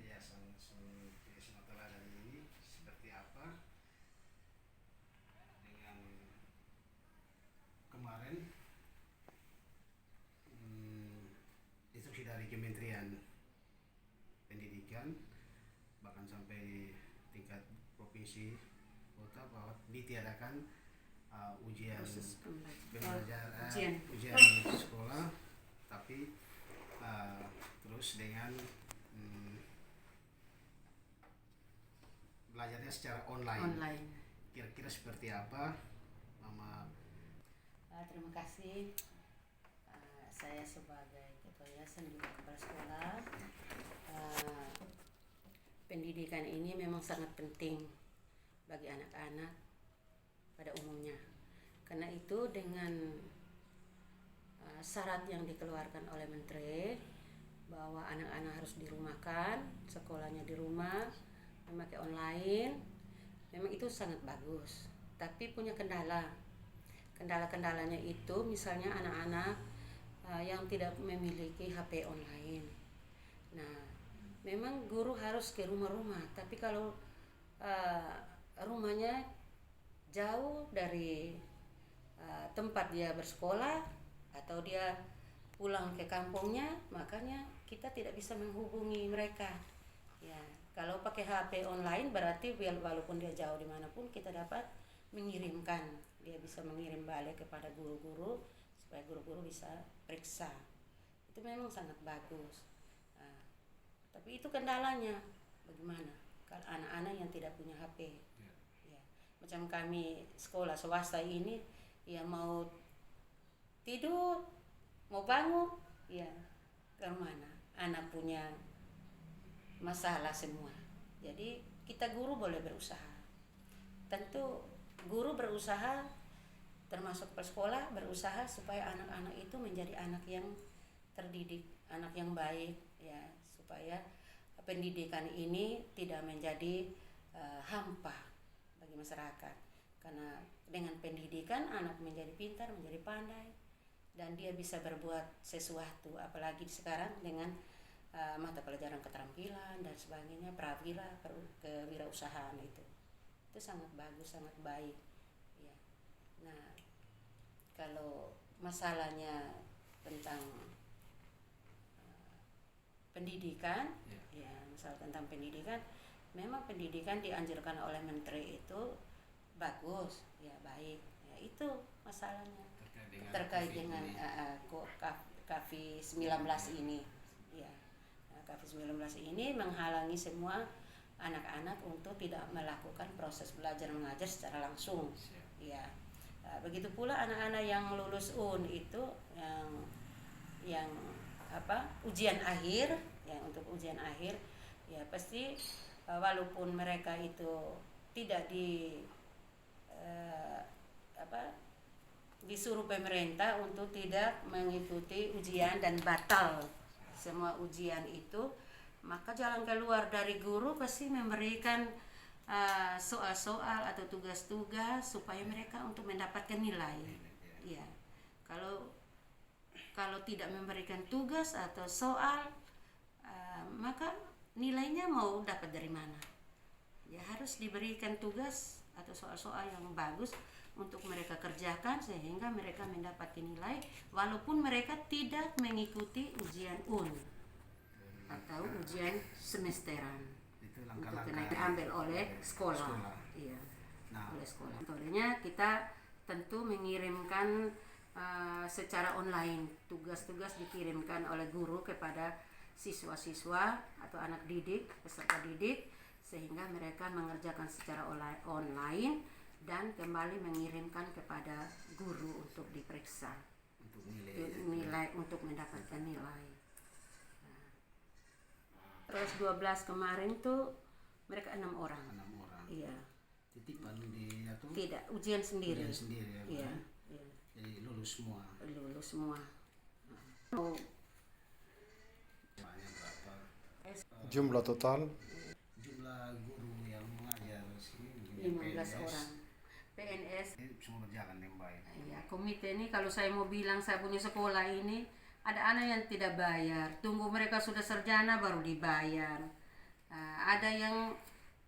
Yayasan Sumatera Teladan ini seperti apa dengan kemarin instruksi dari Kementerian Pendidikan bahkan sampai tingkat provinsi kota bahwa ditiadakan ujian ujian sekolah, tapi terus dengan belajarnya secara online. Kira-kira seperti apa, Mama? Terima kasih. Saya sebagai Ketua Yayasan juga Kepala Sekolah. Pendidikan ini memang sangat penting bagi anak-anak pada umumnya. Karena itu dengan syarat yang dikeluarkan oleh Menteri bahwa anak-anak harus dirumahkan, sekolahnya di rumah, memakai online, memang itu sangat bagus. Tapi punya kendala-kendalanya itu misalnya anak-anak yang tidak memiliki HP online. Nah, memang guru harus ke rumah-rumah, tapi kalau rumahnya jauh dari tempat dia bersekolah atau dia pulang ke kampungnya, makanya kita tidak bisa menghubungi mereka. Ya, kalau pakai HP online berarti walaupun dia jauh dimanapun kita dapat mengirimkan, dia bisa mengirim balik kepada guru-guru supaya guru-guru bisa periksa. Itu memang sangat bagus. Tapi itu kendalanya bagaimana kalau anak-anak yang tidak punya HP. Ya, macam kami sekolah swasta ini, ya mau tidur, mau bangun, ya kemana? Anak punya masalah semua. Jadi kita guru boleh berusaha. Tentu guru berusaha, termasuk sekolah berusaha supaya anak-anak itu menjadi anak yang terdidik, anak yang baik, ya, supaya pendidikan ini tidak menjadi hampa bagi masyarakat. Karena dengan pendidikan anak menjadi pintar, menjadi pandai, dan dia bisa berbuat sesuatu. Apalagi sekarang dengan mata pelajaran keterampilan dan sebagainya, prawira, kewirausahaan itu sangat bagus, sangat baik. Ya. Nah, kalau masalahnya tentang pendidikan, ya masalah tentang pendidikan, memang pendidikan dianjurkan oleh Menteri itu bagus, ya baik. Ya itu masalahnya terkait dengan COVID-19 ini. Ya, COVID-19 ini menghalangi semua anak-anak untuk tidak melakukan proses belajar mengajar secara langsung. Ya, begitu pula anak-anak yang lulus UN itu yang ujian akhir, ya untuk ujian akhir, ya pasti walaupun mereka itu tidak disuruh pemerintah untuk tidak mengikuti ujian dan batal semua ujian itu, maka jalan keluar dari guru pasti memberikan soal-soal atau tugas-tugas supaya mereka untuk mendapatkan nilai. Ya, kalau tidak memberikan tugas atau soal, maka nilainya mau dapat dari mana? Ya harus diberikan tugas atau soal-soal yang bagus untuk mereka kerjakan sehingga mereka mendapatkan nilai walaupun mereka tidak mengikuti ujian UN atau ujian semesteran. Itu untuk langkah-langkah diambil oleh sekolah. Iya. Nah, oleh sekolah. Contohnya kita tentu mengirimkan secara online, tugas-tugas dikirimkan oleh guru kepada siswa-siswa atau anak didik, peserta didik, sehingga mereka mengerjakan secara online dan kembali mengirimkan kepada guru untuk diperiksa untuk nilai untuk mendapatkan nilai. Terus 12 kemarin tuh mereka 6 orang. Iya. Titipan di atau? Tidak, ujian sendiri. Ujian sendiri ya. Iya. Jadi lulus semua. Lulus semua. Berapa? Jumlah total? Jumlah guru yang mengajar sini 15 orang. PNS semua berjalan dengan baik. Iya, komite ini kalau saya mau bilang saya punya sekolah ini ada anak yang tidak bayar, tunggu mereka sudah sarjana baru dibayar. Ada yang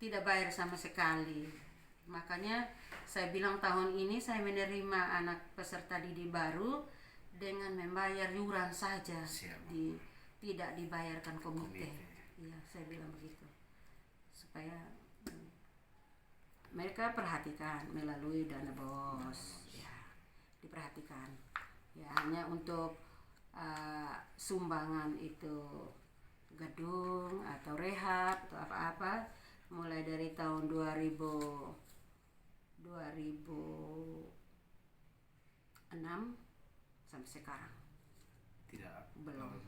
tidak bayar sama sekali. Makanya saya bilang tahun ini saya menerima anak peserta didik baru dengan membayar iuran saja, Siap. tidak dibayarkan komite. Komite. Iya, saya bilang begitu supaya mereka perhatikan melalui dana bos, ya diperhatikan. Ya hanya untuk sumbangan itu gedung atau rehab atau apa-apa mulai dari tahun 2006 sampai sekarang belum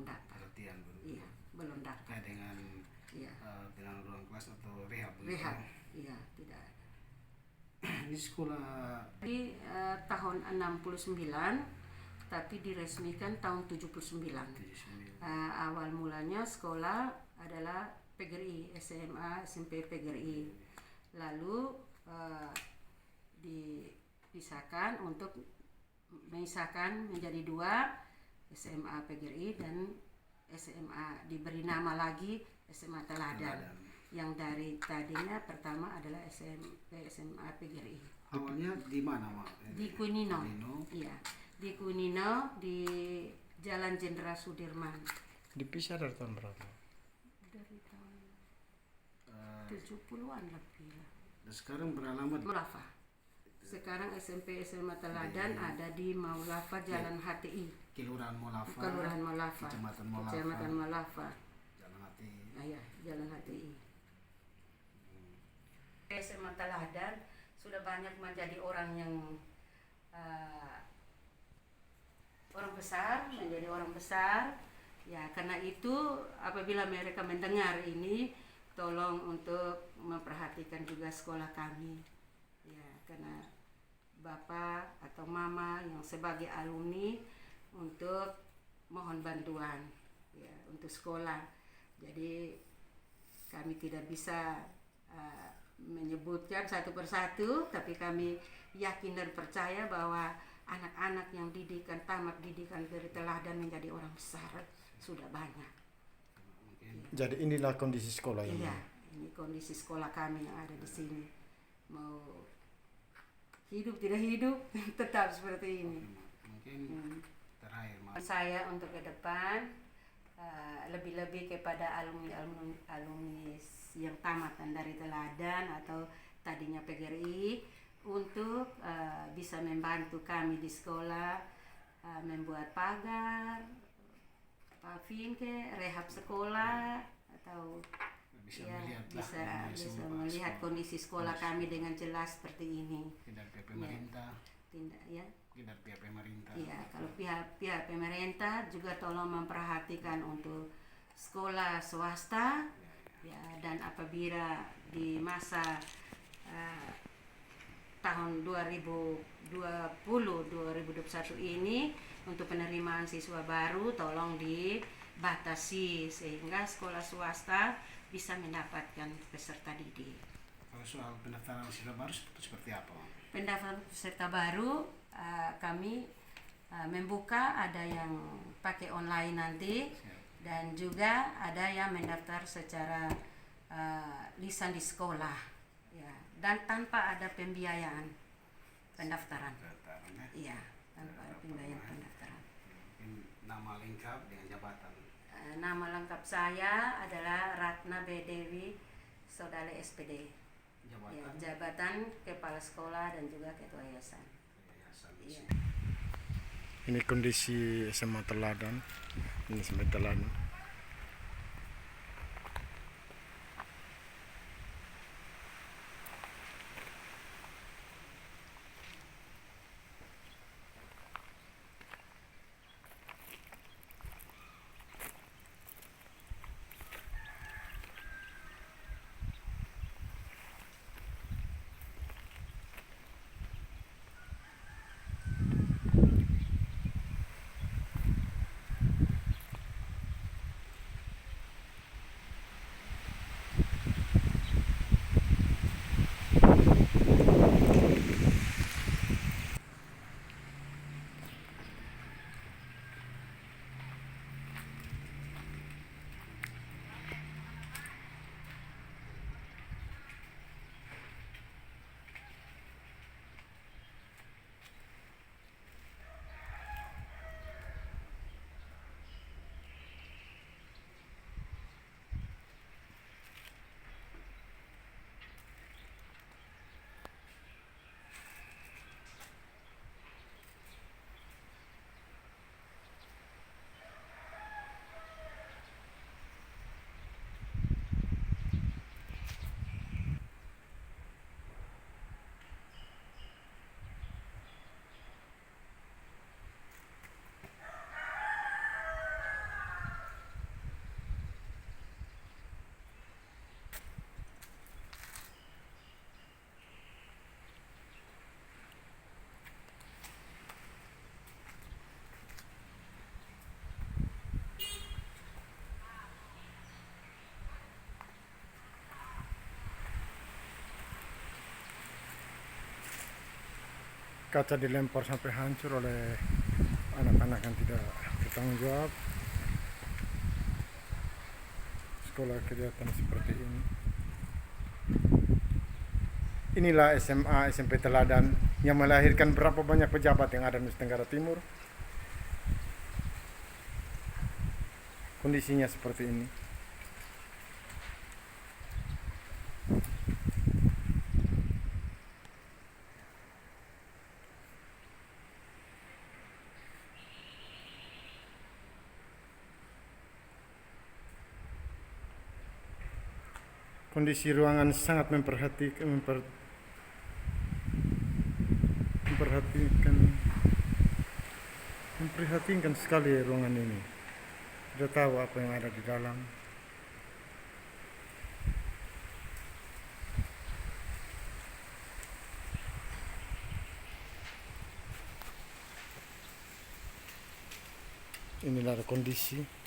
dapat. perhatian Bu. Iya, belum dapat. Terkait dengan Iya. dengan ruang kelas atau rehab Bu. Rehab, iya tidak ada. Di sekolah Di tahun 69 tapi diresmikan tahun 79. 79. Awal mulanya sekolah adalah PGRI, SMA, SMP PGRI. Lalu dipisahkan untuk memisahkan menjadi dua, SMA PGRI dan SMA diberi nama lagi SMA Teladan. Yang dari tadinya pertama adalah SMA PGRI. Awalnya di mana, Mak? Di Kunino. Kunino. Iya, di Kunino di Jalan Jenderal Sudirman. Dipisah dari tahun berapa? Dari tahun Eh, 70-an lebih lah. dan sekarang beralamat Maulafa. Sekarang SMP SMA Teladan ada di Maulafa Jalan HTI. Kelurahan Maulafa. Kelurahan Maulafa. Kecamatan Maulafa. Kecamatan Maulafa. Jalan Hati. Ya, Jalan HTI. SMA Teladan sudah banyak menjadi orang yang orang besar, menjadi orang besar. Ya, karena itu apabila mereka mendengar ini, tolong untuk memperhatikan juga sekolah kami. Ya, karena bapak atau mama yang sebagai alumni untuk mohon bantuan ya untuk sekolah. Jadi kami tidak bisa menyebutkan satu persatu, tapi kami yakin dan percaya bahwa anak-anak yang tamat didikan dari Teladan menjadi orang besar sudah banyak. Jadi inilah kondisi sekolah ini. Iya, ini kondisi sekolah kami yang ada di sini. Mau hidup tidak hidup tetap seperti ini. Mungkin terakhir, Mak. Saya untuk ke depan lebih-lebih kepada alumni yang tamatan dari Teladan atau tadinya PGRI untuk bisa membantu kami di sekolah membuat pagar, paving rehab sekolah atau Bisa ya, melihat bisa melihat kondisi sekolah kami dengan jelas seperti ini. Tidak pihak pemerintah. Tidak ya. Tidak pihak pemerintah. Iya, kalau pihak pemerintah juga tolong memperhatikan untuk sekolah swasta ya, dan apabila di masa tahun 2020-2021 ini untuk penerimaan siswa baru tolong dibatasi sehingga sekolah swasta bisa mendapatkan peserta didik. Kalau soal pendaftaran siswa baru seperti apa, Mak? Pendaftaran peserta baru kami membuka, ada yang pakai online nanti dan juga ada yang mendaftar secara lisan di sekolah ya, dan tanpa ada pembiayaan pendaftaran. Iya, tanpa ada pembiayaan pendaftaran. Mungkin nama lengkap dengan jabatan. Nama lengkap saya adalah Ratna B. Dewi Sodale SPD. Jabatan. Ya, jabatan kepala sekolah dan juga ketua yayasan. Yayasan. Iya. Ini kondisi SMA Teladan. Ini SMA Teladan. kaca dilempar sampai hancur oleh anak-anak yang tidak bertanggung jawab. Sekolah kelihatan seperti ini. Inilah SMA SMP Teladan yang melahirkan berapa banyak pejabat yang ada di Nusa Tenggara Timur. Kondisinya seperti ini. Kondisi ruangan sangat memprihatinkan sekali ruangan ini. Tidak tahu apa yang ada di dalam. Inilah kondisi.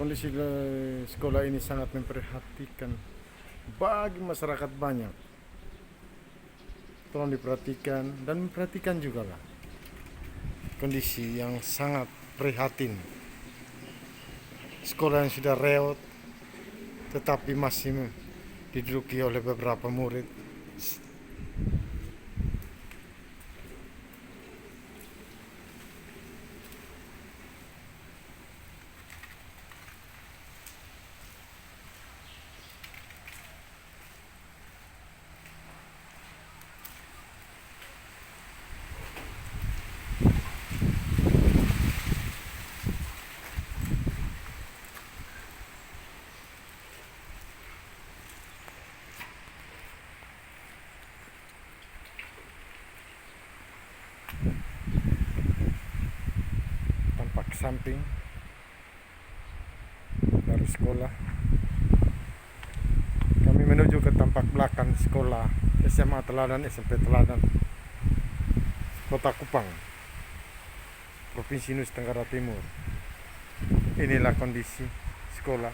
Kondisi sekolah ini sangat memprihatinkan bagi masyarakat banyak. Tolong diperhatikan dan memperhatikan juga lah kondisi yang sangat prihatin. Sekolah yang sudah reot tetapi masih diduduki oleh beberapa murid. Tampak samping dari sekolah. Kami menuju ke tampak belakang sekolah SMA Teladan, SMP Teladan, Kota Kupang, Provinsi Nusa Tenggara Timur. Inilah kondisi sekolah.